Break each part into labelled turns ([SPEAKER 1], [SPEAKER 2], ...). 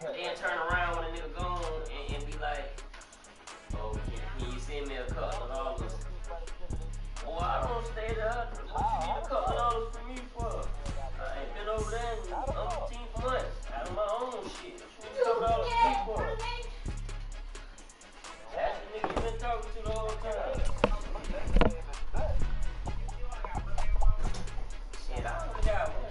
[SPEAKER 1] But then turn around when a nigga gone and be like, oh, can you send me a couple of dollars? Well, I don't stay there. What you need a couple of dollars from me for? I ain't been over there in 15 months out of my own shit. What you need a couple of dollars from me for? That's the nigga you been talking to the whole time. Shit, I don't forgot what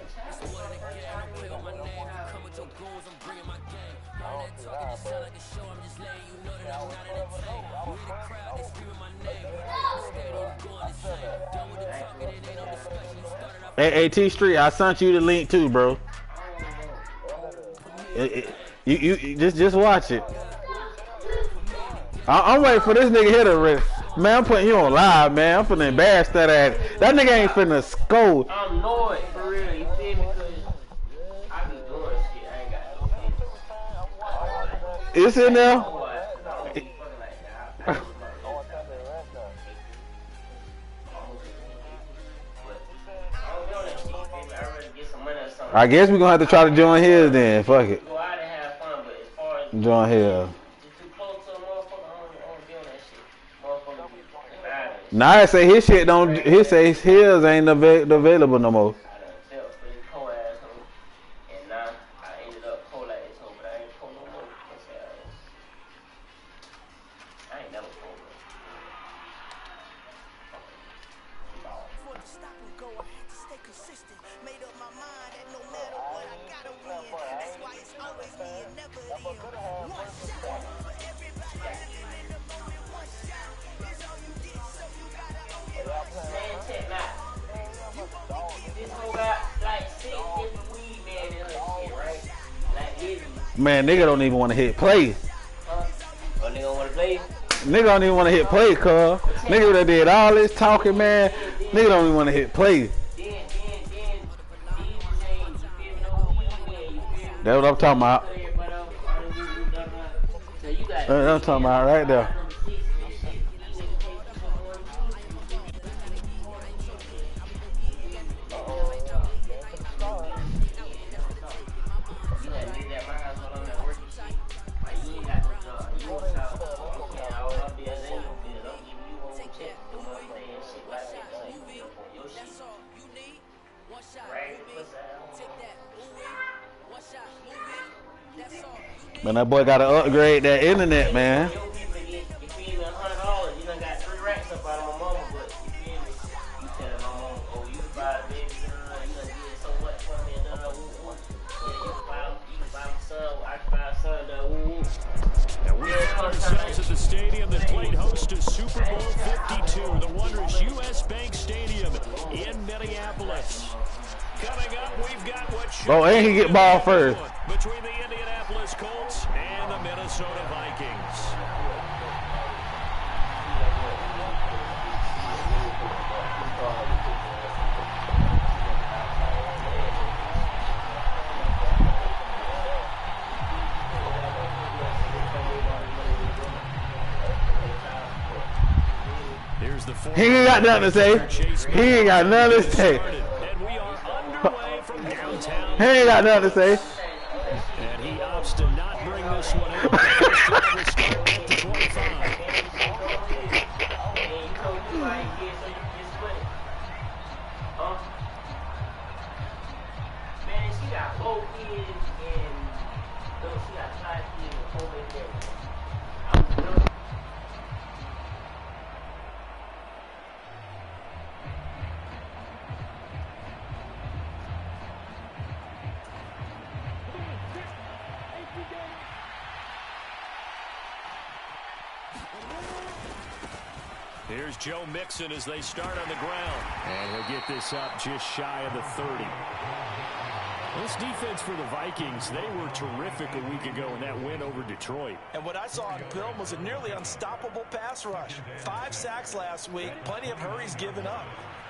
[SPEAKER 2] Hey, T Street, I sent you the link too, bro. You just watch it. I'm waiting for this nigga here to rip. Man, I'm putting you on live, man. I'm finna embarrass that ass. That nigga ain't finna scold.
[SPEAKER 1] I'm annoyed for real, you feel me? Cause I be doing shit. I ain't got no business.
[SPEAKER 2] It's in there. I guess we're gonna have to try to join his then. Fuck it.
[SPEAKER 1] Go out and have fun, but as far as
[SPEAKER 2] join his.
[SPEAKER 1] Too close to a motherfucker, I don't be on that shit. Motherfucker,
[SPEAKER 2] nah, I say his shit don't. He say his ain't available no more.
[SPEAKER 1] I done felt for this cold asshole, and now I ended up cold like this hoe, but I ain't cold no more. I ain't never cold.
[SPEAKER 2] Man, nigga don't even want to hit play.
[SPEAKER 1] Oh, nigga don't want to play?
[SPEAKER 2] Nigga don't even want to hit play, cuz. Nigga that did all this talking, man. Nigga don't even want to hit play. That's what I'm talking about. That's what I'm talking about right there. Man, that boy gotta upgrade that internet, man.
[SPEAKER 3] Ourselves at the stadium that played host to Super Bowl 52, the wondrous U.S. Bank Stadium in Minneapolis. Coming up, we've got what should
[SPEAKER 2] and he get ball first.
[SPEAKER 3] Between the Indianapolis Colts and the Minnesota Vikings.
[SPEAKER 2] He ain't got nothing to say. He ain't got nothing to say. He ain't got nothing to say.
[SPEAKER 3] And he opts to not bring this one out. The first down will start at the 25.
[SPEAKER 1] Man, she got 4 kids and she got 5 kids and 4 baby daddies.
[SPEAKER 3] Here's Joe Mixon as they start on the ground. And he'll get this up just shy of the 30. This defense for the Vikings, they were terrific a week ago in that win over Detroit.
[SPEAKER 4] And what I saw on film was a nearly unstoppable pass rush. 5 sacks last week, plenty of hurries given up.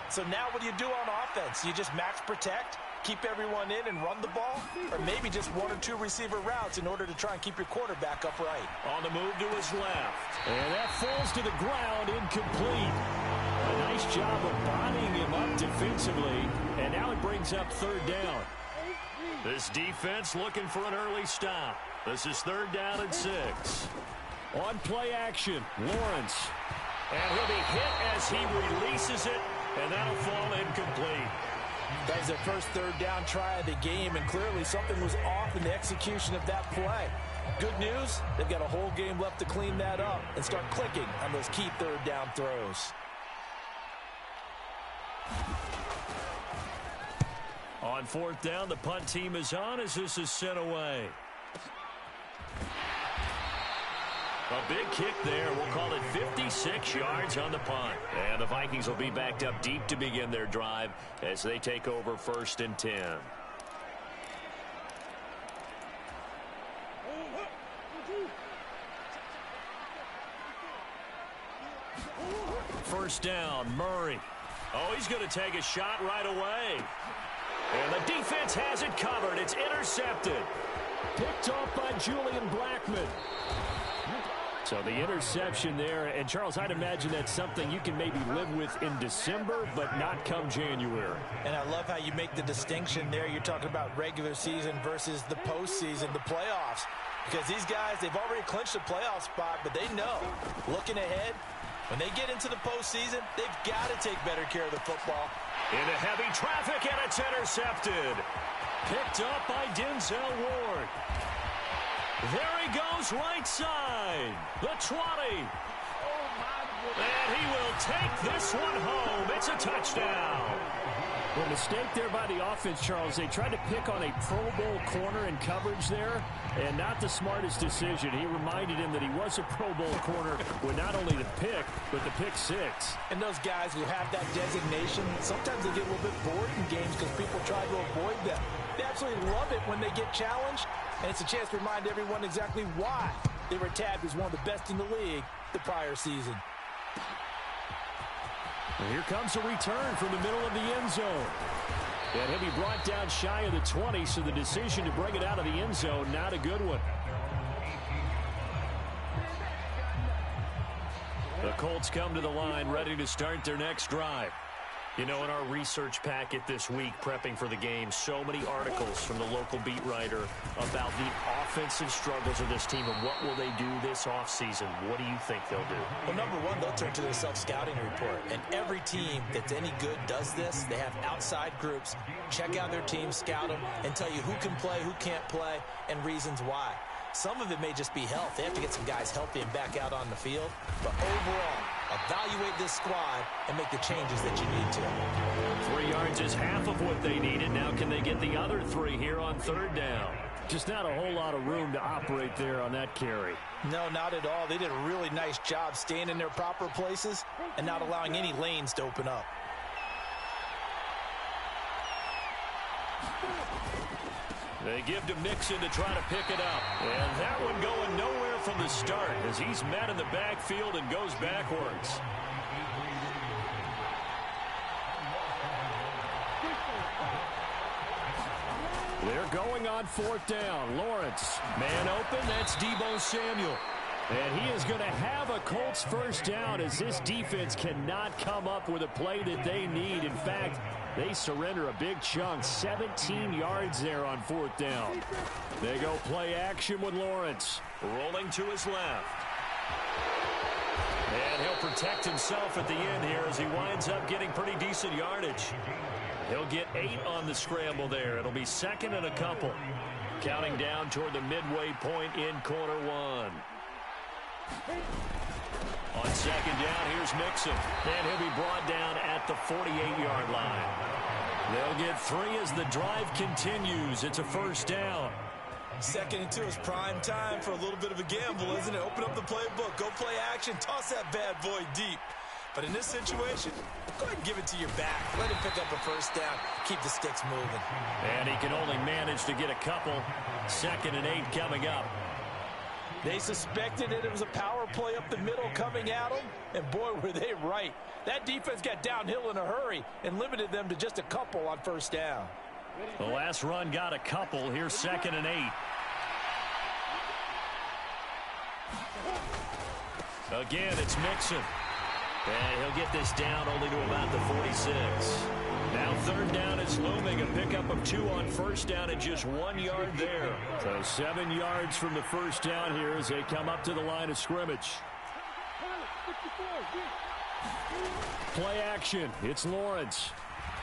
[SPEAKER 4] So now what do you do on offense? You just max protect, keep everyone in and run the ball? Or maybe just 1 or 2 receiver routes in order to try and keep your quarterback upright?
[SPEAKER 3] On the move to his left. And that falls to the ground, incomplete. A nice job of bodying him up defensively. And now it brings up 3rd down. This defense looking for an early stop. This is 3rd down and 6. On play action, Lawrence. And he'll be hit as he releases it, and that'll fall incomplete.
[SPEAKER 4] That was their first 3rd down try of the game, and clearly something was off in the execution of that play. Good news, they've got a whole game left to clean that up and start clicking on those key 3rd down throws.
[SPEAKER 3] On 4th down, the punt team is on as this is sent away. A big kick there. We'll call it 56 yards on the punt. And the Vikings will be backed up deep to begin their drive as they take over 1st and 10. 1st down, Murray. Oh, he's going to take a shot right away. And the defense has it covered. It's intercepted. Picked off by Julian Blackman. So the interception there. And, Charles, I'd imagine that's something you can maybe live with in December, but not come January.
[SPEAKER 4] And I love how you make the distinction there. You're talking about regular season versus the postseason, the playoffs. Because these guys, they've already clinched a playoff spot, but they know, looking ahead, when they get into the postseason, they've got to take better care of the football.
[SPEAKER 3] Into heavy traffic, and it's intercepted. Picked up by Denzel Ward. There he goes, right side. The 20. And he will take this one home. It's a touchdown.
[SPEAKER 5] Well, mistake there by the offense, Charles. They tried to pick on a Pro Bowl corner in coverage there, and not the smartest decision. He reminded him that he was a Pro Bowl corner with not only the pick, but the pick 6.
[SPEAKER 4] And those guys who have that designation, sometimes they get a little bit bored in games because people try to avoid them. They absolutely love it when they get challenged, and it's a chance to remind everyone exactly why they were tabbed as one of the best in the league the prior season.
[SPEAKER 5] And here comes a return from the middle of the end zone. And he'll be brought down shy of the 20, so the decision to bring it out of the end zone, not a good one.
[SPEAKER 3] The Colts come to the line ready to start their next drive. You know, in our research packet this week, prepping for the game, so many articles from the local beat writer about the offensive struggles of this team and what will they do this offseason. What do you think they'll do?
[SPEAKER 4] Well, number one, they'll turn to their self-scouting report. And every team that's any good does this. They have outside groups. Check out their team, scout them, and tell you who can play, who can't play, and reasons why. Some of it may just be health. They have to get some guys healthy and back out on the field. But overall, evaluate this squad and make the changes that you need to.
[SPEAKER 3] 3 yards is half of what they needed. Now can they get the other 3 here on 3rd down?
[SPEAKER 5] Just not a whole lot of room to operate there on that carry.
[SPEAKER 4] No, not at all. They did a really nice job staying in their proper places and not allowing any lanes to open up.
[SPEAKER 3] They give to Mixon to try to pick it up. And that one going nowhere from the start as he's met in the backfield and goes backwards.
[SPEAKER 5] They're going on 4th down. Lawrence,
[SPEAKER 3] Man open, that's Deebo Samuel.
[SPEAKER 5] and he is going to have a Colts 1st down as this defense cannot come up with a play that they need. In fact, they surrender a big chunk, 17 yards there on 4th down. They go play action with Lawrence.
[SPEAKER 3] Rolling to his left. And he'll protect himself at the end here as he winds up getting pretty decent yardage. He'll get 8 on the scramble there. It'll be 2nd and a couple. Counting down toward the midway point in quarter 1. On 2nd down, here's Mixon. And he'll be brought down at the 48-yard line. They'll get 3 as the drive continues. It's a 1st down.
[SPEAKER 4] 2nd and 2 is prime time for a little bit of a gamble, isn't it? Open up the playbook, go play action, toss that bad boy deep. But in this situation, go ahead and give it to your back. Let him pick up a 1st down, keep the sticks moving.
[SPEAKER 3] And he can only manage to get a couple. 2nd and 8 coming up.
[SPEAKER 4] They suspected it was a power play up the middle coming at them, and boy, were they right. That defense got downhill in a hurry and limited them to just a couple on 1st down.
[SPEAKER 3] The last run got a couple. Here's 2nd and 8. Again, it's Mixon. And he'll get this down only to about the 46.
[SPEAKER 5] Now third down is looming. A pickup of 2 on first down and just 1 yard there. So 7 yards from the first down here as they come up to the line of scrimmage. Play action. It's Lawrence.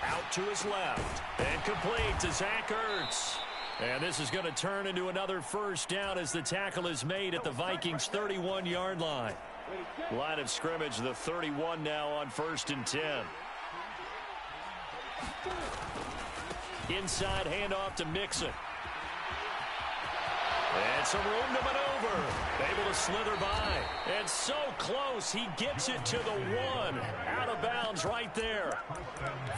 [SPEAKER 5] Out to his left. And complete to Zach Ertz. And this is going to turn into another first down as the tackle is made at the Vikings' 31-yard line. Line of scrimmage, the 31 now on 1st and 10. Inside handoff to Mixon. And some room to maneuver. Able to slither by. And so close, he gets it to the 1. Out of bounds right there.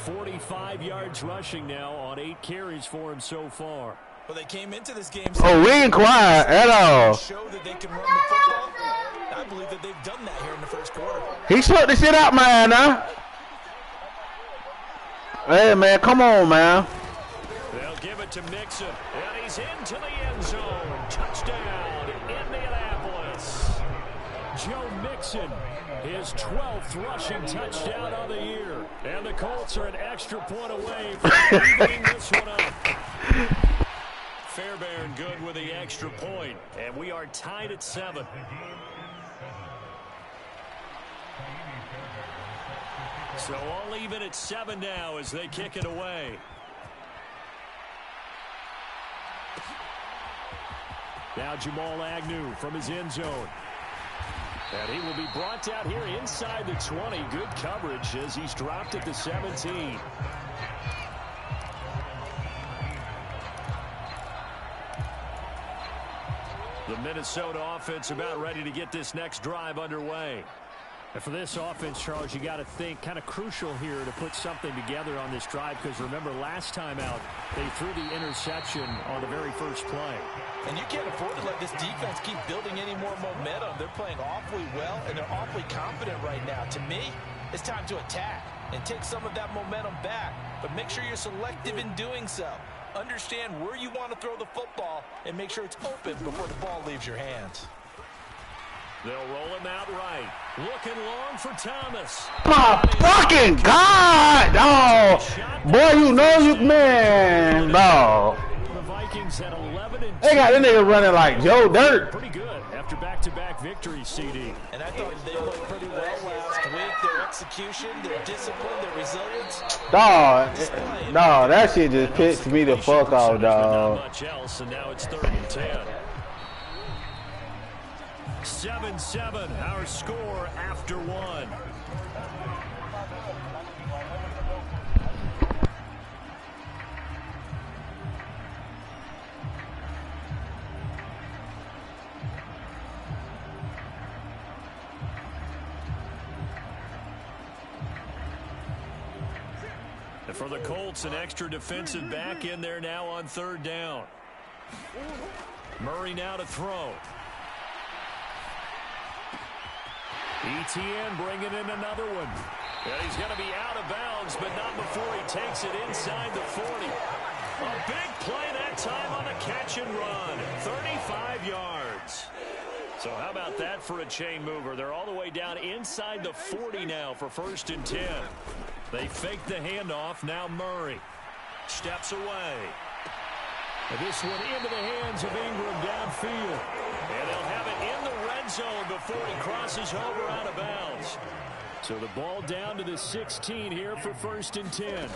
[SPEAKER 5] 45 yards rushing now on 8 carries for him so far.
[SPEAKER 4] Well, they came into this game.
[SPEAKER 2] Oh, we ain't quiet at all.
[SPEAKER 4] Show that they can run the football. I believe that they've done that here in the first quarter.
[SPEAKER 2] He slipped the shit out, man. Huh? Hey, man, come on, man.
[SPEAKER 5] They'll give it to Mixon, and he's into the end zone. Touchdown, Indianapolis. Joe Mixon, his 12th rushing touchdown of the year. And the Colts are an extra point away from evening this one up. Fairbairn good with the extra point, and we are tied at 7. So all even at 7 now as they kick it away. Now Jamal Agnew from his end zone. And he will be brought down here inside the 20. Good coverage as he's dropped at the 17. The Minnesota offense about ready to get this next drive underway. And for this offense, Charles, you got to think kind of crucial here to put something together on this drive, because remember last time out they threw the interception on the very first play.
[SPEAKER 4] And you can't afford to let this defense keep building any more momentum. They're playing awfully well, and they're awfully confident right now. To me, it's time to attack and take some of that momentum back. But make sure you're selective in doing so. Understand where you want to throw the football and make sure it's open before the ball leaves your hands.
[SPEAKER 5] They'll roll him out right. Looking long for Thomas.
[SPEAKER 2] My fucking God, dog. Boy, you know you, man, dog.
[SPEAKER 5] The Vikings had 11 and 2.
[SPEAKER 2] They got this nigga running like Joe Dirt.
[SPEAKER 5] Pretty good after back-to-back victories, CD.
[SPEAKER 4] And I thought they looked pretty well last week. Their execution, their discipline, their resilience.
[SPEAKER 2] Dog, that shit just pissed me the fuck off, dog.
[SPEAKER 5] Not much else, and now it's 3rd and 10. 7-7, our score after 1. And for the Colts, an extra defensive back in there now on 3rd down. Murray now to throw. ETN bringing in another one. And he's going to be out of bounds, but not before he takes it inside the 40. A big play that time on the catch and run. 35 yards. So how about that for a chain mover? They're all the way down inside the 40 now for 1st and 10. They fake the handoff. Now Murray steps away. And this one into the hands of Ingram downfield. And they'll have it in the red zone before he crosses over out of bounds. So the ball down to the 16 here for 1st and 10.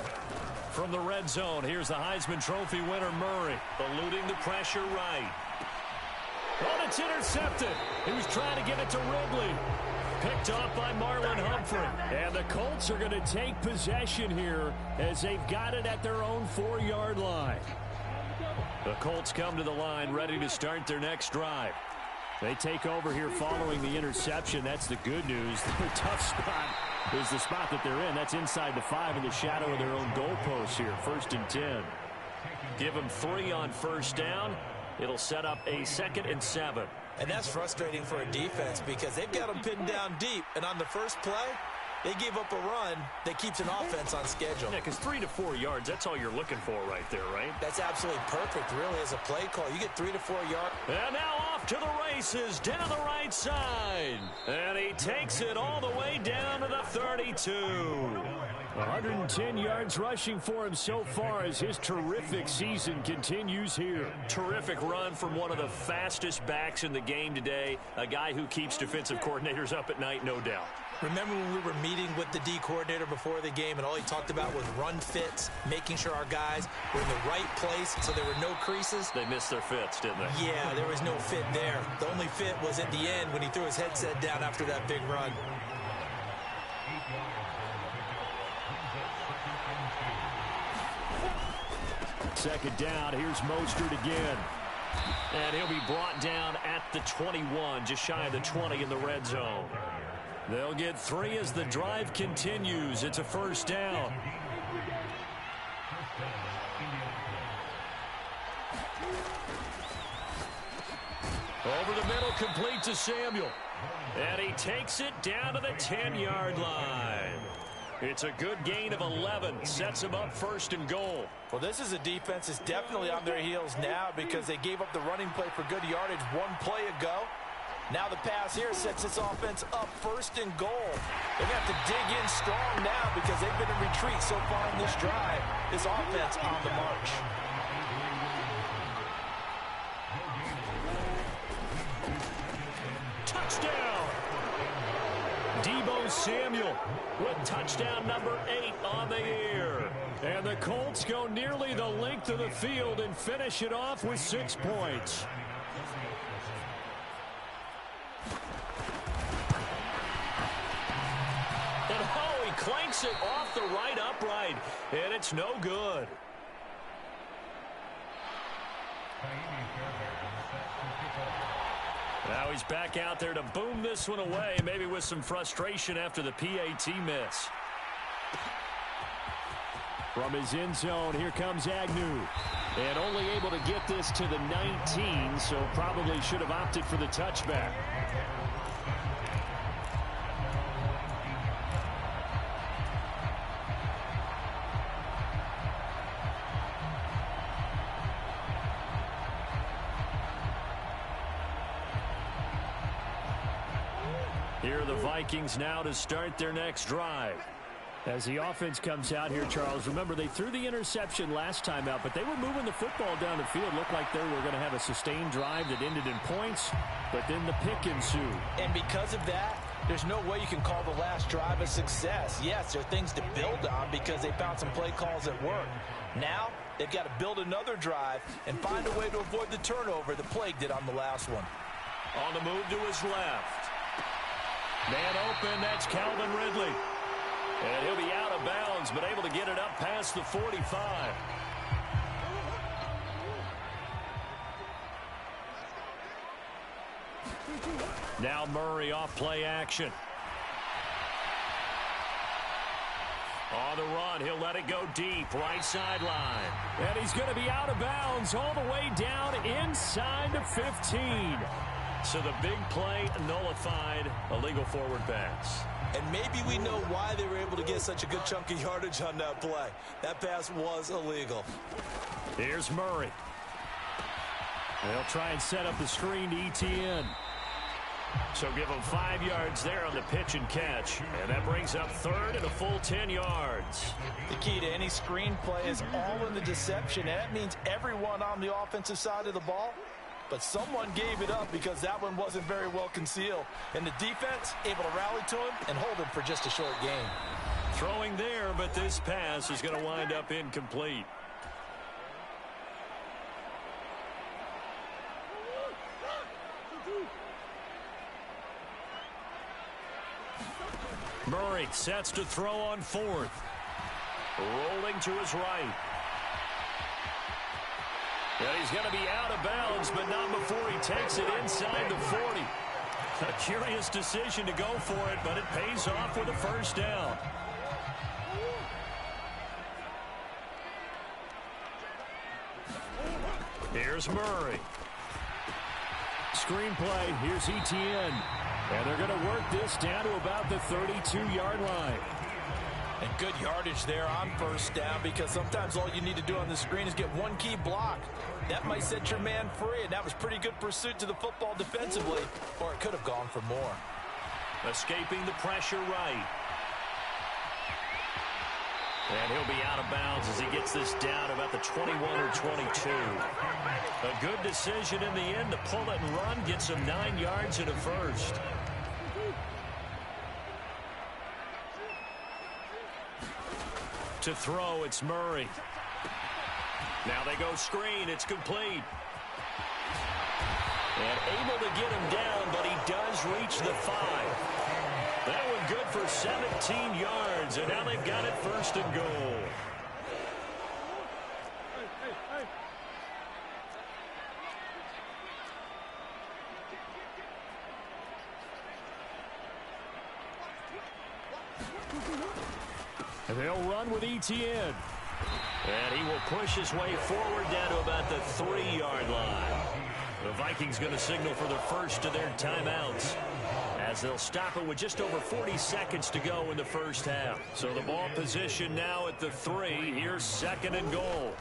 [SPEAKER 5] From the red zone, here's the Heisman Trophy winner Murray, eluding the pressure right. Oh, it's intercepted. He was trying to get it to Ridley. Picked off by Marlon Humphrey. And the Colts are going to take possession here as they've got it at their own 4-yard line. The Colts come to the line ready to start their next drive. They take over here following the interception. That's the good news. The tough spot is the spot that they're in. That's inside the 5 in the shadow of their own goalpost here. 1st and 10. Give them 3 on 1st down. It'll set up a 2nd and 7.
[SPEAKER 4] And that's frustrating for a defense because they've got them pinned down deep. And on the first play, They gave up a run that keeps an offense on schedule.
[SPEAKER 5] Yeah, because 3 to 4 yards, that's all you're looking for right there, right?
[SPEAKER 4] That's absolutely perfect, really, as a play call. You get 3 to 4 yards.
[SPEAKER 5] And now off to the races, down the right side. And he takes it all the way down to the 32. 110 yards rushing for him so far as his terrific season continues here. Terrific run from one of the fastest backs in the game today, a guy who keeps defensive coordinators up at night, no doubt.
[SPEAKER 4] Remember when we were meeting with the D coordinator before the game and all he talked about was run fits, making sure our guys were in the right place so there were no creases?
[SPEAKER 5] They missed their fits, didn't they?
[SPEAKER 4] Yeah, there was no fit there. The only fit was at the end when he threw his headset down after that big run.
[SPEAKER 5] Second down, here's Mostert again. And he'll be brought down at the 21, just shy of the 20 in the red zone. They'll get 3 as the drive continues. It's a first down. Over the middle, complete to Samuel. And he takes it down to the 10-yard line. It's a good gain of 11. Sets him up first and goal.
[SPEAKER 4] Well, this is a defense that's definitely on their heels now because they gave up the running play for good yardage one play ago. Now the pass here sets this offense up first and goal. They're going to have to dig in strong now because they've been in retreat so far in this drive. This offense on the march.
[SPEAKER 5] Touchdown! Deebo Samuel with touchdown number 8 on the year. And the Colts go nearly the length of the field and finish it off with 6 points. And oh, he clanks it off the right upright, and it's no good. Now he's back out there to boom this one away, maybe with some frustration after the PAT miss. From his end zone, here comes Agnew. And only able to get this to the 19, so probably should have opted for the touchback. Here are the Vikings now to start their next drive. As the offense comes out here, Charles, remember they threw the interception last time out, but they were moving the football down the field. Looked like they were going to have a sustained drive that ended in points, but then the pick ensued.
[SPEAKER 4] And because of that, there's no way you can call the last drive a success. Yes, there are things to build on because they found some play calls that work. Now, they've got to build another drive and find a way to avoid the turnover that plagued it on the last one.
[SPEAKER 5] On the move to his left. Man open, that's Calvin Ridley. And he'll be out of bounds, but able to get it up past the 45. Now Murray off play action. On the run, he'll let it go deep, right sideline. And he's going to be out of bounds all the way down inside the 15. So the big play nullified, illegal forward pass.
[SPEAKER 4] And maybe we know why they were able to get such a good chunk of yardage on that play. That pass was illegal.
[SPEAKER 5] Here's Murray. They'll try and set up the screen to ETN. So give him 5 yards there on the pitch and catch. And that brings up third and a full 10 yards.
[SPEAKER 4] The key to any screen play is all in the deception. And that means everyone on the offensive side of the ball. But someone gave it up because that one wasn't very well concealed. And the defense able to rally to him and hold him for just a short gain.
[SPEAKER 5] Throwing there, but this pass is going to wind up incomplete. Murray sets to throw on fourth. Rolling to his right. And he's going to be out of bounds, but not before he takes it inside the 40. A curious decision to go for it, but it pays off with a first down. Here's Murray. Screenplay. Here's ETN. And they're going to work this down to about the 32-yard line.
[SPEAKER 4] And good yardage there on first down, because sometimes all you need to do on the screen is get one key block. That might set your man free, and that was pretty good pursuit to the football defensively, or it could have gone for more.
[SPEAKER 5] Escaping the pressure right. And he'll be out of bounds as he gets this down about the 21 or 22. A good decision in the end to pull it and run, get some 9 yards and a first. To throw, it's Murray. Now they go screen. It's complete. And able to get him down, but he does reach the 5. That one good for 17 yards, and now they've got it first and goal. And they'll run with Etienne. And he will push his way forward down to about the 3-yard line. The Vikings going to signal for the first of their timeouts, as they'll stop it with just over 40 seconds to go in the first half. So the ball position now at the 3. Here's second and goal.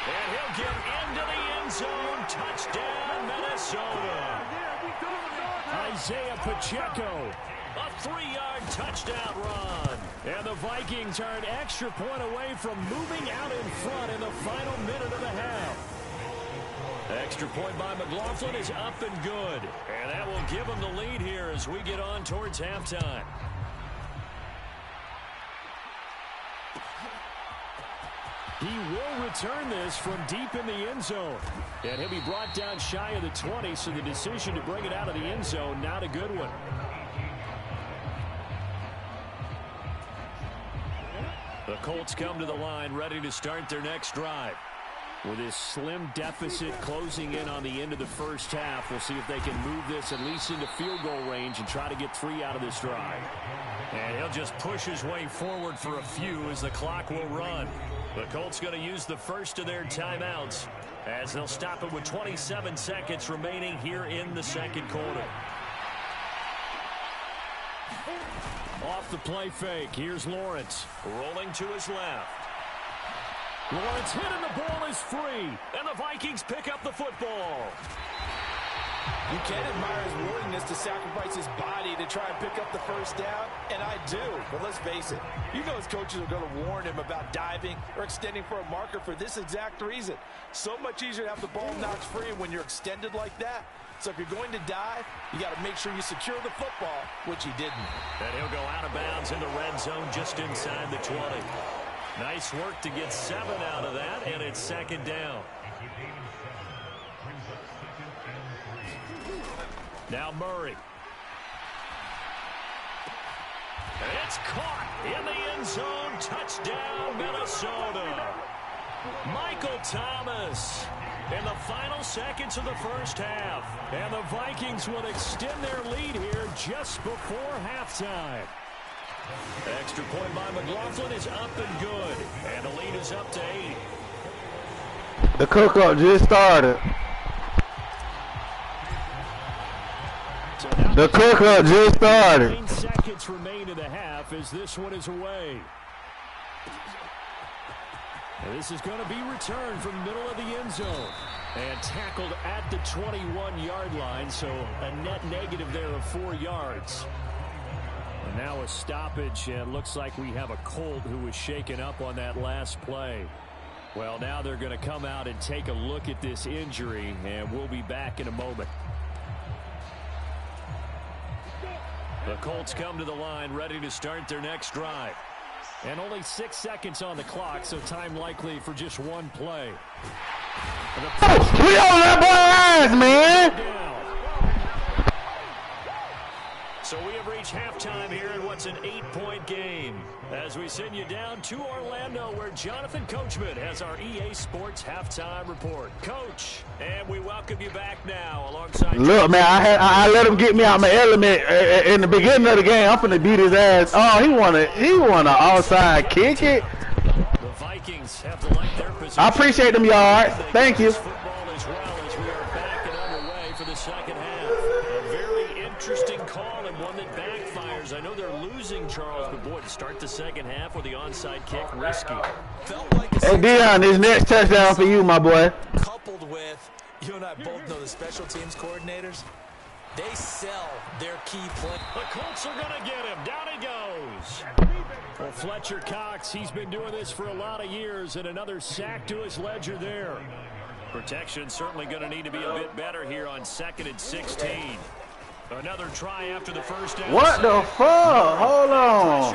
[SPEAKER 5] And he'll get into the end zone. Touchdown, Minnesota. Isaiah Pacheco. A 3-yard touchdown run. And the Vikings are an extra point away from moving out in front in the final minute of the half. Extra point by McLaughlin is up and good. And that will give them the lead here as we get on towards halftime. He will return this from deep in the end zone. And he'll be brought down shy of the 20, so the decision to bring it out of the end zone, not a good one. The Colts come to the line ready to start their next drive. With this slim deficit closing in on the end of the first half, we'll see if they can move this at least into field goal range and try to get 3 out of this drive. And he'll just push his way forward for a few as the clock will run. The Colts going to use the first of their timeouts as they'll stop it with 27 seconds remaining here in the second quarter. Off the play fake, here's Lawrence rolling to his left. Lawrence hit and the ball is free, and the Vikings pick up the football.
[SPEAKER 4] You can admire his willingness to sacrifice his body to try and pick up the first down, and I do. But let's face it, you know his coaches are going to warn him about diving or extending for a marker for this exact reason. So much easier to have the ball knocked free when you're extended like that. So if you're going to dive, you got to make sure you secure the football, which he didn't.
[SPEAKER 5] And he'll go out of bounds in the red zone just inside the 20. Nice work to get 7 out of that, and it's second down. Now Murray. It's caught in the end zone. Touchdown, Minnesota. Michael Thomas in the final seconds of the first half. And the Vikings will extend their lead here just before halftime. Extra point by McLaughlin is up and good. And the lead is up to 8.
[SPEAKER 2] The cook-up just started. The cook-up just started.
[SPEAKER 5] 9 seconds remain in the half as this one is away. And this is going to be returned from the middle of the end zone. And tackled at the 21-yard line, so a net negative there of 4 yards. And now a stoppage, and it looks like we have a Colt who was shaken up on that last play. Well, now they're going to come out and take a look at this injury, and we'll be back in a moment. The Colts come to the line ready to start their next drive. And only 6 seconds on the clock, so time likely for just one play.
[SPEAKER 2] We on that boy ass, man!
[SPEAKER 5] So we have reached halftime here in what's an 8-point game. As we send you down to Orlando, where Jonathan Coachman has our EA Sports halftime report. Coach, and we welcome you back now alongside.
[SPEAKER 2] Look, man, I let him get me out my element in the beginning of the game. I'm finna beat his ass. Oh, he wanna outside kick it.
[SPEAKER 5] The Vikings have to like their position.
[SPEAKER 2] I appreciate them yards. Thank you.
[SPEAKER 5] Football as well as we are back and underway for the second half. A very start the second half with the onside kick risky.
[SPEAKER 4] Felt like
[SPEAKER 2] Hey, Dion, this next touchdown for you, my boy.
[SPEAKER 4] Coupled with, you and I both know the special teams coordinators, they sell their key play.
[SPEAKER 5] The Colts are going to get him. Down he goes. Well, Fletcher Cox, he's been doing this for a lot of years, and another sack to his ledger there. Protection certainly going to need to be a bit better here on 2nd and 16. Another try after the first down.
[SPEAKER 2] What the fuck? Hold on.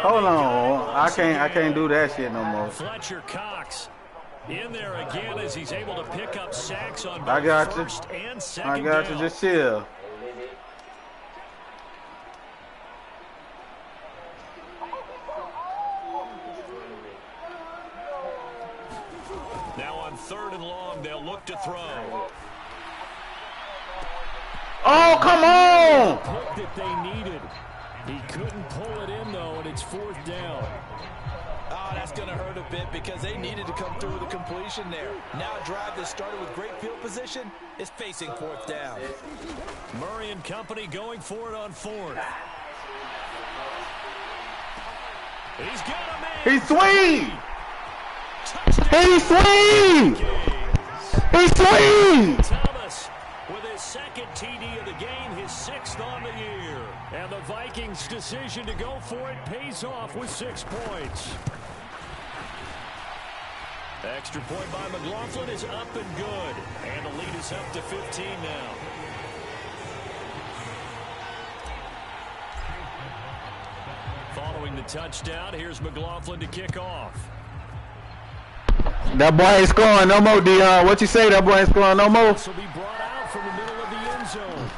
[SPEAKER 2] Hold on. I can't do that shit no more.
[SPEAKER 5] Fletcher Cox in there again as he's able to pick up sacks on
[SPEAKER 2] I got
[SPEAKER 5] both first and second
[SPEAKER 2] I got
[SPEAKER 5] down.
[SPEAKER 2] you. Just chill.
[SPEAKER 5] Now on 3rd and long, they'll look to throw.
[SPEAKER 2] Oh, come on!
[SPEAKER 5] Pick that they needed. He couldn't pull it in, though, and it's 4th down.
[SPEAKER 4] Oh, that's going to hurt a bit because they needed to come through with a completion there. Now a drive that started with great field position is facing 4th down.
[SPEAKER 5] Murray and company going for it on 4th. He's got a man.
[SPEAKER 2] He's sweet! He's sweet! He's sweet!
[SPEAKER 5] Thomas with his 2nd TD of the game, his 6th on the year. And the Vikings' decision to go for it pays off with 6 points. Extra point by McLaughlin is up and good. And the lead is up to 15 now. Following the touchdown, here's McLaughlin to kick off.
[SPEAKER 2] That boy ain't scoring no more, Dion. What you say? That boy ain't scoring no more?
[SPEAKER 5] This will be brought out from the middle of the end zone.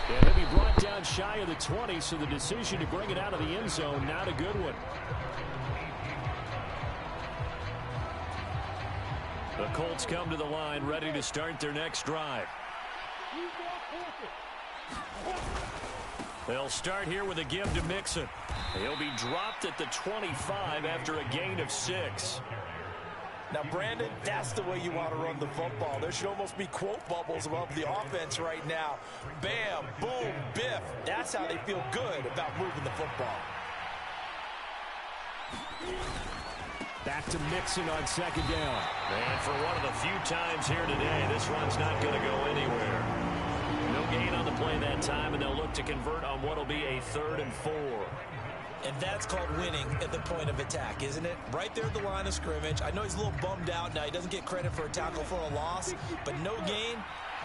[SPEAKER 5] And he'll be brought down shy of the 20, so the decision to bring it out of the end zone, not a good one. The Colts come to the line, ready to start their next drive. They'll start here with a give to Mixon. He'll be dropped at the 25 after a gain of 6.
[SPEAKER 4] Now, Brandon, that's the way you want to run the football. There should almost be quote bubbles above the offense right now. Bam, boom, biff. That's how they feel good about moving the football.
[SPEAKER 5] Back to Mixon on 2nd down. And for one of the few times here today, this run's not going to go anywhere. No gain on the play that time, and they'll look to convert on what will be a 3rd and 4.
[SPEAKER 4] And that's called winning at the point of attack, isn't it? Right there at the line of scrimmage. I know he's a little bummed out now. He doesn't get credit for a tackle for a loss, but no gain,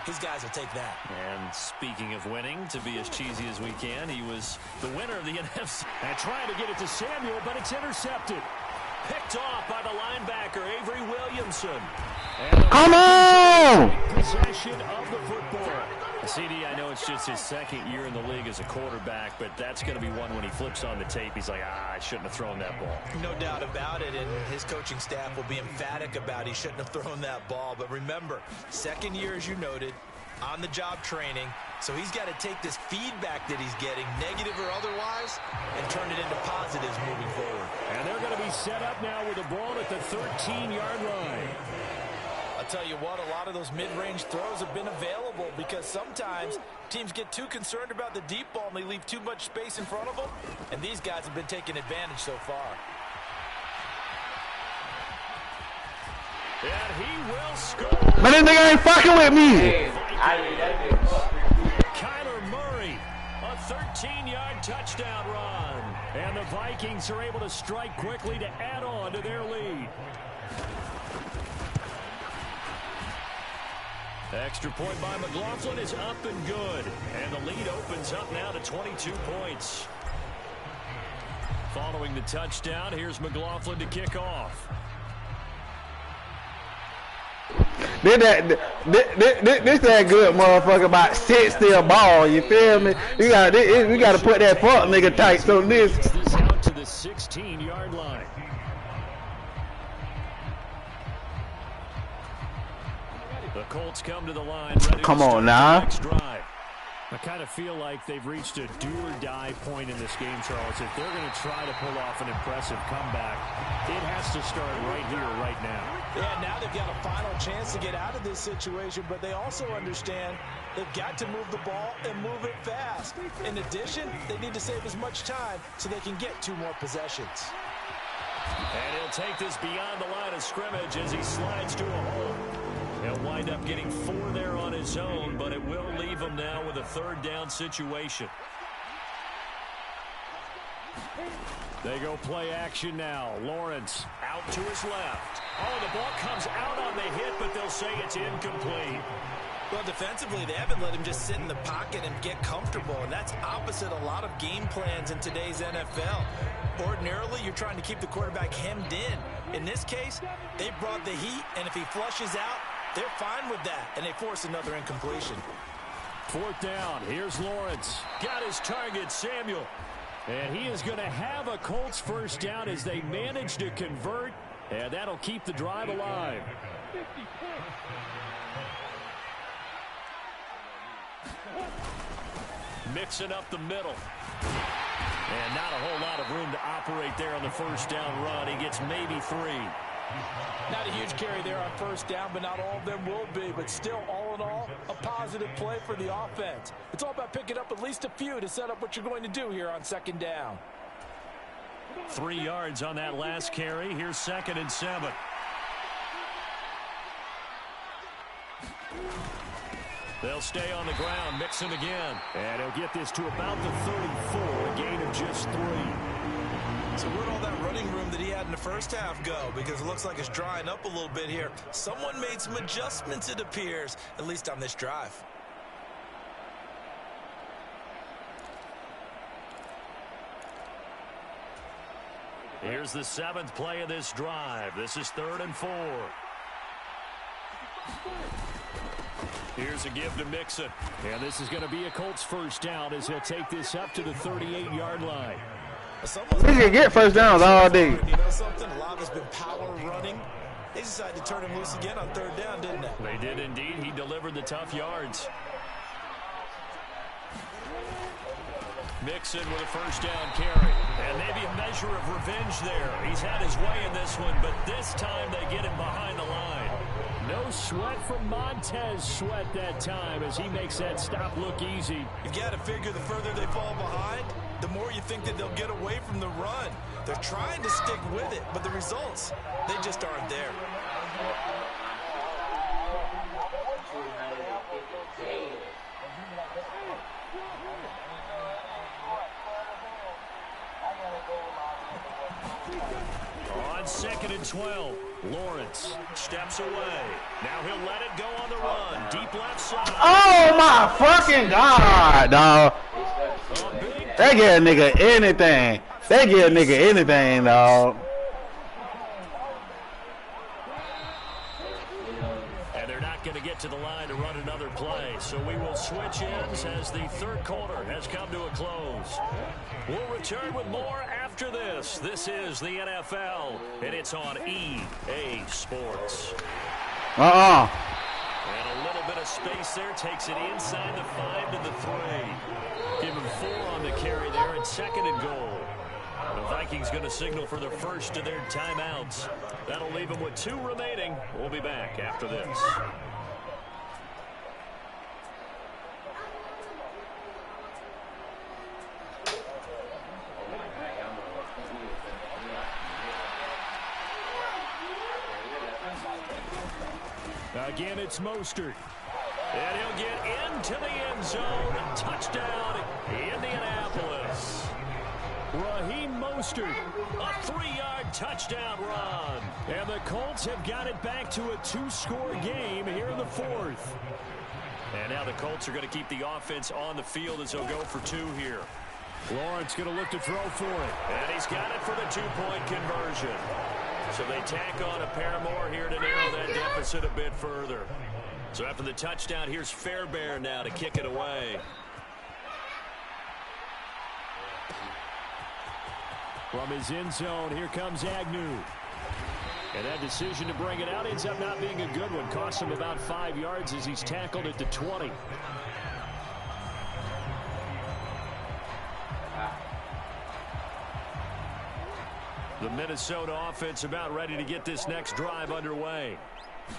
[SPEAKER 4] his guys will take that.
[SPEAKER 5] And speaking of winning, to be as cheesy as we can, he was the winner of the NFC. And trying to get it to Samuel, but it's intercepted. Picked off by the linebacker, Avery Williamson.
[SPEAKER 2] Come on!
[SPEAKER 5] Possession of the football. CD, I know it's just his 2nd year in the league as a quarterback, but that's going to be one when he flips on the tape. He's like, I shouldn't have thrown that ball.
[SPEAKER 4] No doubt about it, and his coaching staff will be emphatic about he shouldn't have thrown that ball. But remember, 2nd year, as you noted, on-the-job training, so he's got to take this feedback that he's getting, negative or otherwise, and turn it into positives moving forward.
[SPEAKER 5] And they're going to be set up now with the ball at the 13-yard line.
[SPEAKER 4] I'll tell you what, a lot of those mid-range throws have been available because sometimes teams get too concerned about the deep ball and they leave too much space in front of them, and these guys have been taking advantage so far.
[SPEAKER 5] And he will score.
[SPEAKER 2] But this nigga ain't fucking with me.
[SPEAKER 5] Kyler Murray, a 13-yard touchdown run. And the Vikings are able to strike quickly to add on to their lead. Extra point by McLaughlin is up and good. And the lead opens up now to 22 points. Following the touchdown, here's McLaughlin to kick off.
[SPEAKER 2] This that good motherfucker about sit still ball. You feel me? We got to put that fuck nigga tight. So this
[SPEAKER 5] out to the 16-yard line. The Colts come to the line. Ready
[SPEAKER 2] come
[SPEAKER 5] to
[SPEAKER 2] on now.
[SPEAKER 5] next drive. I kind of feel like they've reached a do-or-die point in this game, Charles. If they're going to try to pull off an impressive comeback, it has to start right here, right now.
[SPEAKER 4] Yeah, now they've got a final chance to get out of this situation, but they also understand they've got to move the ball and move it fast. In addition, they need to save as much time so they can get 2 more possessions.
[SPEAKER 5] And he'll take this beyond the line of scrimmage as he slides to a hole. He'll wind up getting 4 there on his own, but it will leave him now with a 3rd down situation. They go play action now. Lawrence out to his left. Oh, the ball comes out on the hit, but they'll say it's incomplete.
[SPEAKER 4] Well, defensively, they haven't let him just sit in the pocket and get comfortable, and that's opposite a lot of game plans in today's NFL. Ordinarily, you're trying to keep the quarterback hemmed in. In this case, they brought the heat, and if he flushes out, they're fine with that, and they force another incompletion.
[SPEAKER 5] 4th down. Here's Lawrence. Got his target, Samuel. And he is going to have a Colts 1st down as they manage to convert, and that'll keep the drive alive. Mixing up the middle. And not a whole lot of room to operate there on the 1st down run. He gets maybe 3.
[SPEAKER 4] Not a huge carry there on 1st down, but not all of them will be. But still, all in all, a positive play for the offense. It's all about picking up at least a few to set up what you're going to do here on 2nd down.
[SPEAKER 5] 3 yards on that last carry. Here's 2nd and 7. They'll stay on the ground, Mixon again. And he'll get this to about the 34, a gain of just 3.
[SPEAKER 4] So where'd all that running room that he had in the first half go? Because it looks like it's drying up a little bit here. Someone made some adjustments, it appears, at least on this drive.
[SPEAKER 5] Here's the 7th play of this drive. This is 3rd and 4. Here's a give to Mixon. And this is going to be a Colts 1st down as he'll take this up to the 38-yard line.
[SPEAKER 2] He can get 1st downs all day.
[SPEAKER 4] You know something? A lot has been power running. They decided to turn him loose again on 3rd down, didn't they?
[SPEAKER 5] They did indeed. He delivered the tough yards. Mixon with a 1st down carry. And maybe a measure of revenge there. He's had his way in this one, but this time they get him behind the line. No sweat from Montez Sweat that time as he makes that stop look easy.
[SPEAKER 4] You've got to figure the further they fall behind, the more you think that they'll get away from the run. They're trying to stick with it, but the results, they just aren't there.
[SPEAKER 5] On 2nd and 12, Lawrence steps away. Now he'll let it go on the run. Deep left side.
[SPEAKER 2] Oh my fucking God, dog. They get a nigga anything. They get a nigga anything, dog.
[SPEAKER 5] And they're not going to get to the line to run another play. So we will switch ends as the 3rd quarter has come to a close. We'll return with more after this. This is the NFL, and it's on EA Sports. And a little bit of space there. Takes it inside the 5 to the 3. Give him 4 on the carry there, and 2nd and goal. The Vikings going to signal for the first of their timeouts. That'll leave them with 2 remaining. We'll be back after this. Again, it's Mostert. And he'll get into the end zone. Touchdown, Indianapolis. Raheem Mostert, a 3-yard touchdown run. And the Colts have got it back to a 2-score game here in the 4th. And now the Colts are going to keep the offense on the field as they'll go for 2 here. Lawrence going to look to throw for it. And he's got it for the 2-point conversion. So they tack on a pair more here to narrow that deficit a bit further. So after the touchdown, here's Fairbairn now to kick it away. From his end zone, here comes Agnew. And that decision to bring it out ends up not being a good one. Costs him about 5 yards as he's tackled at the 20.
[SPEAKER 3] The Minnesota offense about ready to get this next drive underway.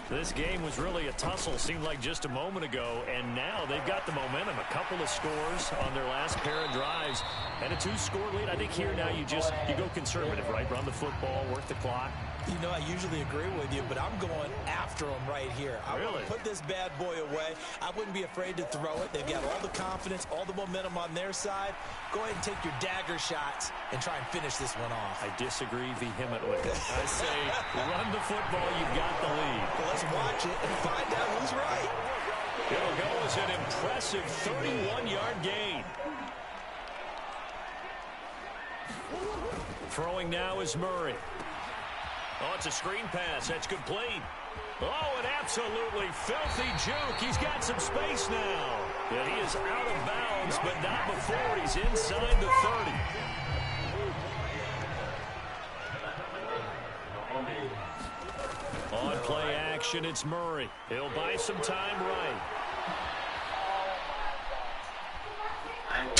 [SPEAKER 3] This game was really a tussle, seemed like just a moment ago, and now they've got the momentum. A couple of scores on their last pair of drives, and a 2-score lead. I think here now you go conservative, right? Run the football, work the clock.
[SPEAKER 4] You know, I usually agree with you, but I'm going after them right here. I want to put this bad boy away. I wouldn't be afraid to throw it. They've got all the confidence, all the momentum on their side. Go ahead and take your dagger shots and try and finish this one off.
[SPEAKER 3] I disagree vehemently. I say run the football. You've got the lead.
[SPEAKER 4] Well, let's watch it and find out who's right.
[SPEAKER 3] It'll go as an impressive 31-yard gain. Throwing now is Murray. Oh, it's a screen pass. That's complete. Oh, an absolutely filthy juke. He's got some space now. And he is out of bounds, but not before he's inside the 30. On play action, it's Murray. He'll buy some time right.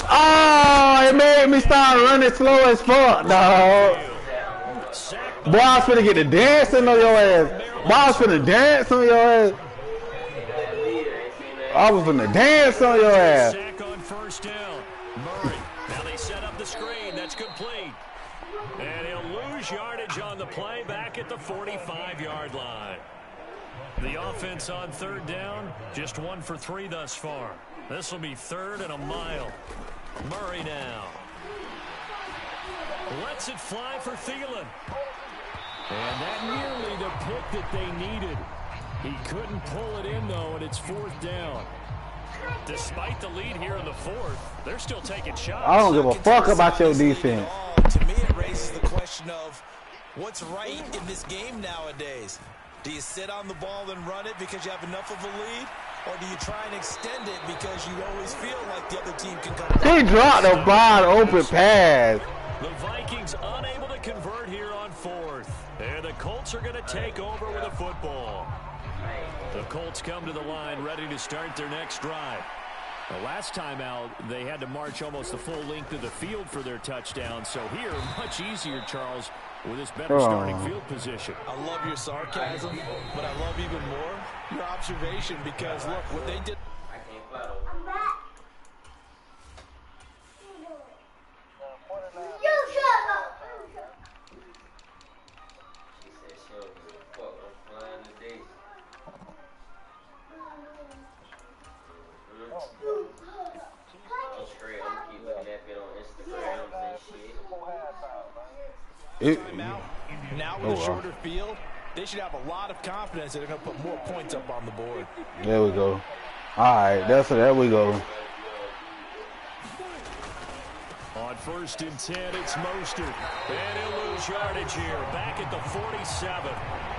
[SPEAKER 2] Oh, it made me start running slow as fuck, dog. Boy, I was finna get the dancing on your ass. Boy, I was finna dance on your ass. I was finna dance on your ass.
[SPEAKER 3] Sack on first down. Murray. Now they set up the screen. That's complete. And he'll lose yardage on the play back at the 45-yard line. The offense on third down, just 1 for 3 thus far. This will be 3rd and a mile. Murray now. Lets it fly for Thielen. And that nearly the pick that they needed. He couldn't pull it in, though, and it's 4th down. Despite the lead here in the 4th, they're still taking shots.
[SPEAKER 2] I don't give a fuck about your defense.
[SPEAKER 4] To me, it raises the question of what's right in this game nowadays. Do you sit on the ball and run it because you have enough of a lead? Or do you try and extend it because you always feel like the other team can come back?
[SPEAKER 2] He dropped a wide open pass.
[SPEAKER 3] The Vikings unable to convert here on 4th. And the Colts are going to take over with a football. The Colts come to the line ready to start their next drive. The last time out, they had to march almost the full length of the field for their touchdown. So here, much easier, Charles, with this better starting field position.
[SPEAKER 4] I love your sarcasm, but I love even more your observation because, look, what they did.
[SPEAKER 1] I can't fly though.
[SPEAKER 6] You shut up!
[SPEAKER 1] She said she don't give a fuck. I'm flying today. I'm straight. I'm keep looking at it on Instagram and shit.
[SPEAKER 4] Now with a shorter field, they should have a lot of confidence that they're going to put more points up on the board.
[SPEAKER 2] There we go. All right, there we go.
[SPEAKER 3] On 1st and 10, it's Mostert. And he'll lose yardage here. Back at the 47.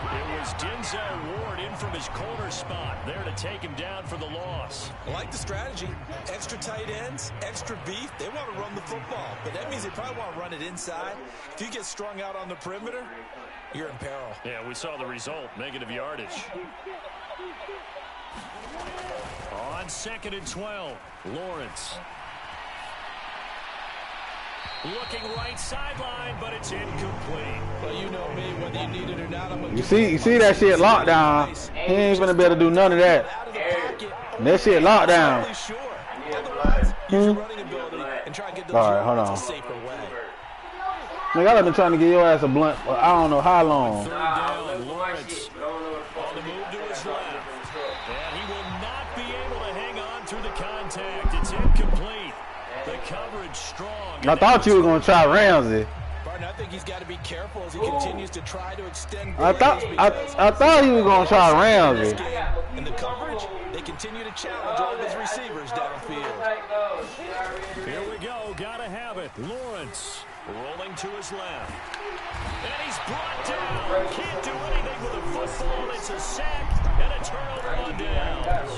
[SPEAKER 3] It was Denzel Ward in from his corner spot there to take him down for the loss.
[SPEAKER 4] I like the strategy. Extra tight ends, extra beef. They want to run the football, but that means they probably want to run it inside. If you get strung out on the perimeter, you're in peril.
[SPEAKER 3] Yeah, we saw the result, negative yardage. On 2nd and 12, Lawrence. Looking right sideline, but it's incomplete.
[SPEAKER 4] Well, you know me, whether you need it or not, I'm going
[SPEAKER 2] You see that shit locked down. He ain't gonna be able to do none of that. And that shit locked down. All right, hold on. Nigga, I've been trying to get your ass a blunt for I don't know how long.
[SPEAKER 3] 3rd down, Lawrence on the move to his left. And he will not be able to hang on through the contact. It's incomplete. The coverage strong.
[SPEAKER 2] I thought you were gonna try Ramsey.
[SPEAKER 4] Barton, I think he's got to be careful as he continues to try to extend.
[SPEAKER 2] I thought he was gonna try Ramsey.
[SPEAKER 4] In the coverage, they continue to challenge all of his receivers downfield.
[SPEAKER 3] Here we go. Gotta have it. Lawrence rolling to his left. And he's brought down. Can't do anything with the football. It's a sack and a turnover on downs.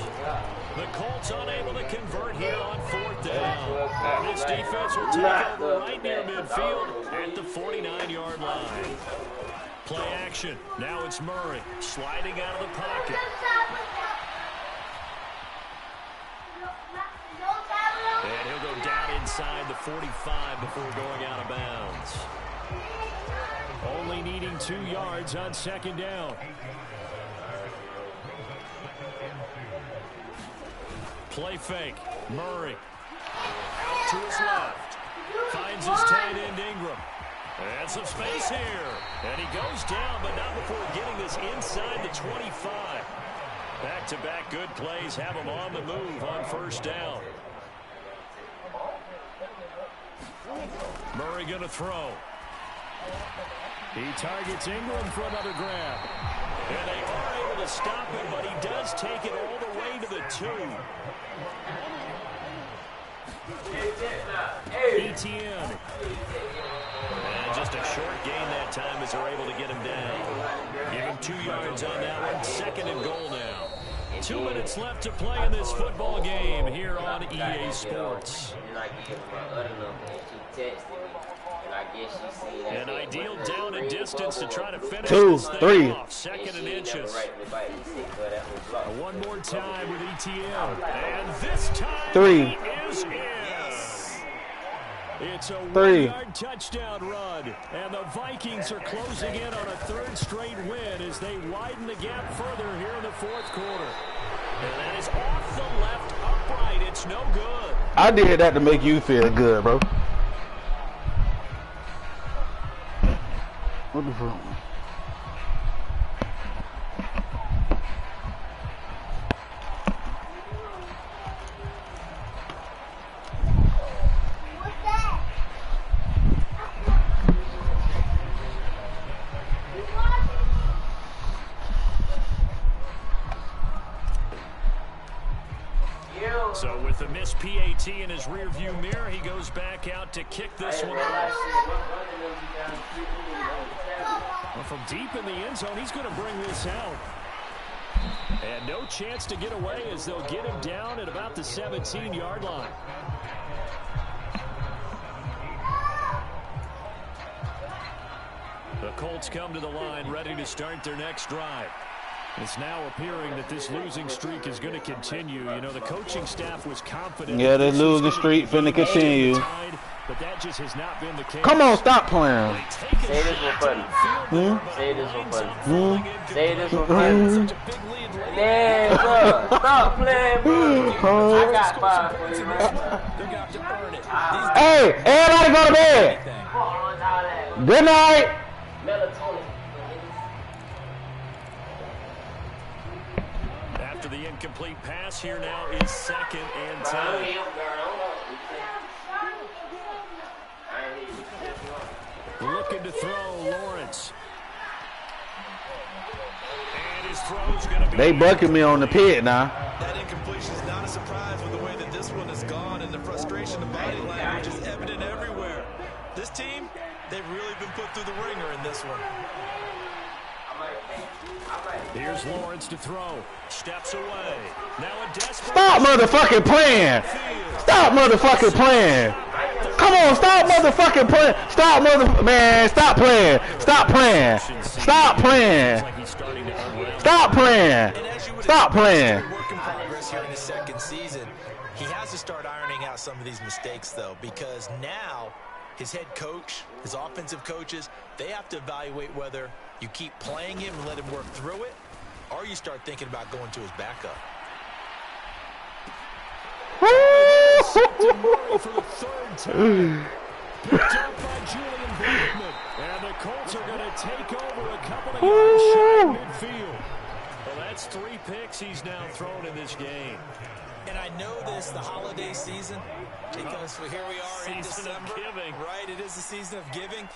[SPEAKER 3] The Colts unable to convert here on 4th down. And this defense will take over right near midfield at the 49-yard line. Play action. Now it's Murray sliding out of the pocket. And he'll go down inside the 45 before going out of bounds.
[SPEAKER 5] Only needing 2 yards on 2nd down. Play fake. Murray. Out to his left. Finds his tight end Ingram. And some space here. And he goes down, but not before getting this inside the 25. Back-to-back good plays have him on the move on 1st down. Murray going to throw. He targets Ingram for another grab. And they are able to stop him, but he does take it all the way to the 2. ETN. And just a short gain that time as they're able to get him down. Give him 2 yards on that one. 2nd and goal now. 2 minutes left to play in this football game here on EA Sports. An ideal down and distance to try to finish
[SPEAKER 2] 2, 3.
[SPEAKER 5] off. 2nd and inches. One more time with ETN. And this time
[SPEAKER 2] 3.
[SPEAKER 5] he is in. It's a 1-yard touchdown run, and the Vikings are closing in on a 3rd straight win as they widen the gap further here in the 4th quarter. And that is off the left upright. It's no good.
[SPEAKER 2] I did that to make you feel good, bro. What the fuck?
[SPEAKER 5] So with the missed PAT in his rearview mirror, he goes back out to kick this one off. Well, from deep in the end zone, he's going to bring this out. And no chance to get away as they'll get him down at about the 17-yard line. The Colts come to the line ready to start their next drive. It's now appearing that this losing streak is going to continue. You know, the coaching staff was confident.
[SPEAKER 2] Yeah, the losing streak finna continue.
[SPEAKER 5] But that just has not been the case.
[SPEAKER 2] Come on, stop playing.
[SPEAKER 1] Say this one funny. Say this one funny. Say this one funny. Man, bro, stop playing, bro. I got 5 for you, man.
[SPEAKER 2] Hey, everybody go to bed. Good night.
[SPEAKER 1] Melatonin.
[SPEAKER 5] After the incomplete pass, here now is 2nd and 10. Looking to throw, Lawrence. And his throw's going to be...
[SPEAKER 2] They bucking me on the pit now.
[SPEAKER 4] That incompletion is not a surprise with the way that this one has gone, and the frustration, the body language is evident everywhere. This team, they've really been put through the ringer in this one.
[SPEAKER 5] Here's Lawrence to throw. Steps away. Now a desperate...
[SPEAKER 2] Stop motherfucking playing. Stop motherfucking playing. Come on, stop motherfucking playing. Stop man, stop playing. Stop playing. Stop playing. Stop playing. Stop playing.
[SPEAKER 4] Work in progress here in his 2nd season. He has to start ironing out some of these mistakes, though, because now his head coach, his offensive coaches, they have to evaluate whether you keep playing him and let him work through it, or you start thinking about going to his backup.
[SPEAKER 5] For the 3rd time. Picked up by Julian Blackman. And the Colts are going to take over a couple of yards shy of midfield. Well, that's 3 picks he's now thrown in this game.
[SPEAKER 4] And I know this, the holiday season, because here we are in December, right? It is the season of giving.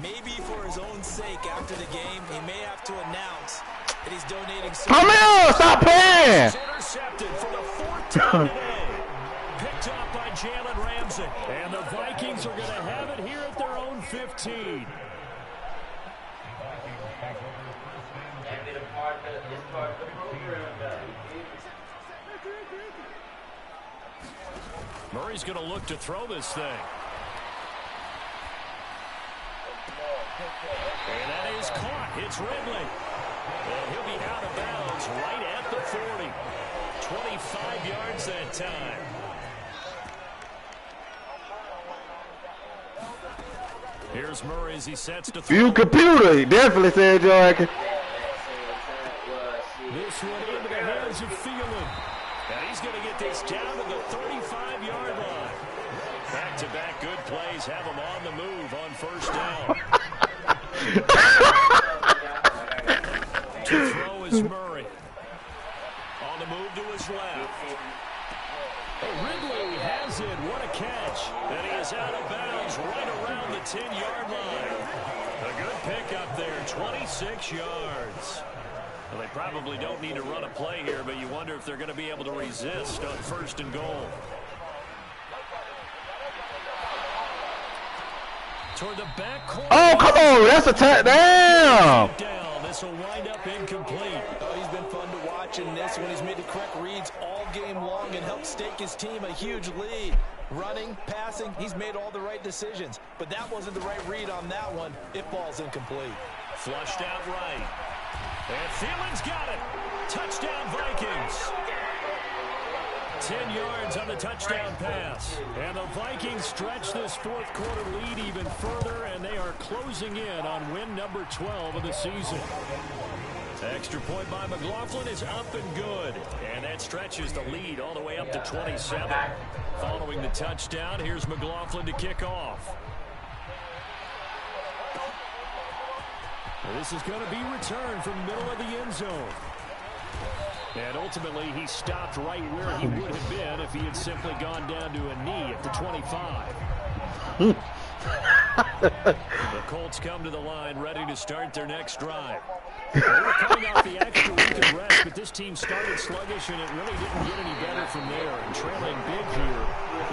[SPEAKER 4] Maybe for his own sake, after the game, he may have to announce that he's donating.
[SPEAKER 2] Come on, stop playing.
[SPEAKER 5] Intercepted for the 4th time today. Picked up by Jalen Ramsey. And the Vikings are going to have it here at their own 15. Murray's going to look to throw this thing. And that is caught. It's Ridley. And he'll be out of bounds right at the 40. 25 yards that time.
[SPEAKER 3] Here's Murray as he sets to throw.
[SPEAKER 2] You computer, he definitely said Jordan.
[SPEAKER 3] This one into the hands of Thielen. And he's going to get this down to the 35-yard line. Back-to-back good plays have him on the move on first down. To throw is Murray. On the move to his left. Ridley has it. What a catch. And he is out of bounds right around the 10-yard line. A good pickup there, 26 yards. Well, they probably don't need to run a play here, but you wonder if they're going to be able to resist on first and goal. Toward the back corner.
[SPEAKER 2] Oh, come on. That's a touchdown.
[SPEAKER 3] This will wind up incomplete.
[SPEAKER 4] Oh, he's been fun to watch in this one. He's made the correct reads all game long and helped stake his team a huge lead. Running, passing, he's made all the right decisions. But that wasn't the right read on that one. It falls incomplete.
[SPEAKER 3] Flushed out right. And Thielen's got it. Touchdown Vikings. 10 yards on the touchdown pass. And the Vikings stretch this fourth quarter lead even further, and they are closing in on win number 12 of the season. Extra point by McLaughlin is up and good. And that stretches the lead all the way up to 27. Following the touchdown, here's McLaughlin to kick off. This is going to be returned from middle of the end zone. And ultimately, he stopped right where he would have been if he had simply gone down to a knee at the 25. The Colts come to the line ready to start their next drive. They were coming off the extra week of rest, but this team started sluggish, and it really didn't get any better from there. And trailing big here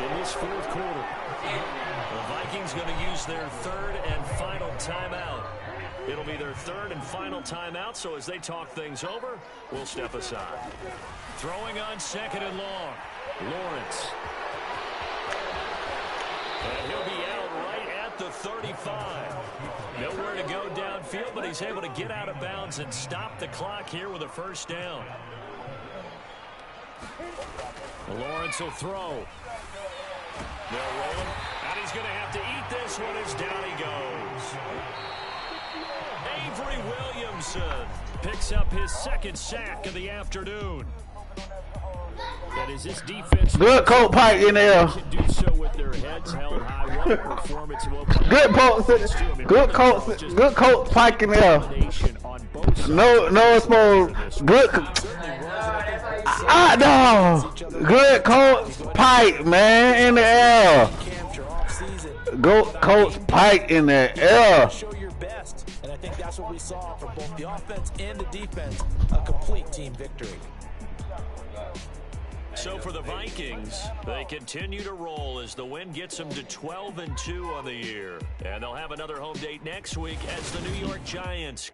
[SPEAKER 3] in this fourth quarter. The Vikings going to use their third and final timeout. It'll be their third and final timeout, so as they talk things over, we'll step aside. Throwing on second and long. Lawrence. And he'll be out right at the 35. Nowhere to go downfield, but he's able to get out of bounds and stop the clock here with a first down. Lawrence will throw. They're rolling, and he's going to have to eat this one as down he goes. Avery Williamson picks up his second sack of the afternoon. That is his defense.
[SPEAKER 2] Good Colt Pike in there.
[SPEAKER 3] Do so with their heads held high. What a performance.
[SPEAKER 2] Good Colt Pike in there. No exposed. Good. No. Good Colt Pike, man, in the air. Go Colt Pike in the air.
[SPEAKER 4] Show your best, and I think that's what we saw from both the offense and the defense. A complete team victory.
[SPEAKER 3] So for the Vikings, they continue to roll as the win gets them to 12-2 on the year. And they'll have another home date next week as the New York Giants.